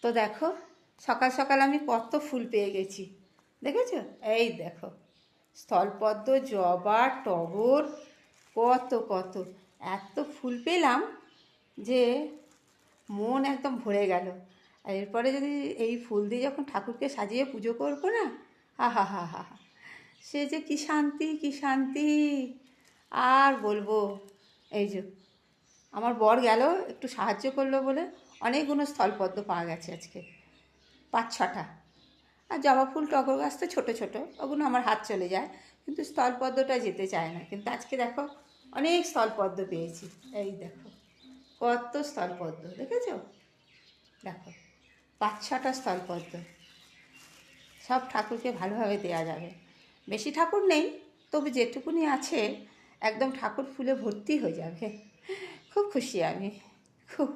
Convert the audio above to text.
তো দেখো সকাল সকাল আমি কত ফুল পেয়ে গেছি, দেখেছো? এই দেখো স্থলপদ্ম, জবা, টগর, কত কত এত ফুল পেলাম যে মন একদম ভরে গেল। আর এরপরে যদি এই ফুল দিয়ে যখন ঠাকুরকে সাজিয়ে পুজো করবো না, হা হা হা হা হা, সে যে কী শান্তি কী শান্তি আর বলবো। এই যে আমার বর গেল একটু সাহায্য করলো বলে অনেকগুলো স্থলপদ্ম পাওয়া গেছে আজকে, 5-6টা। আর জবা ফুল, টগর গাছ তো ছোটো ছোটো, ওগুলো আমার হাত চলে যায়, কিন্তু স্থলপদ্মটা যেতে চায় না। কিন্তু আজকে দেখো অনেক স্থলপদ্ম পেয়েছি। এই দেখো কত স্থলপদ্ম, দেখেছো? দেখো 5-6টা স্থলপদ্ম, সব ঠাকুরকে ভালোভাবে দেয়া যাবে। বেশি ঠাকুর নেই, তবে যেটুকুনি আছে একদম ঠাকুর ফুলে ভর্তি হয়ে যাবে। খুব খুশি আমি, খুব।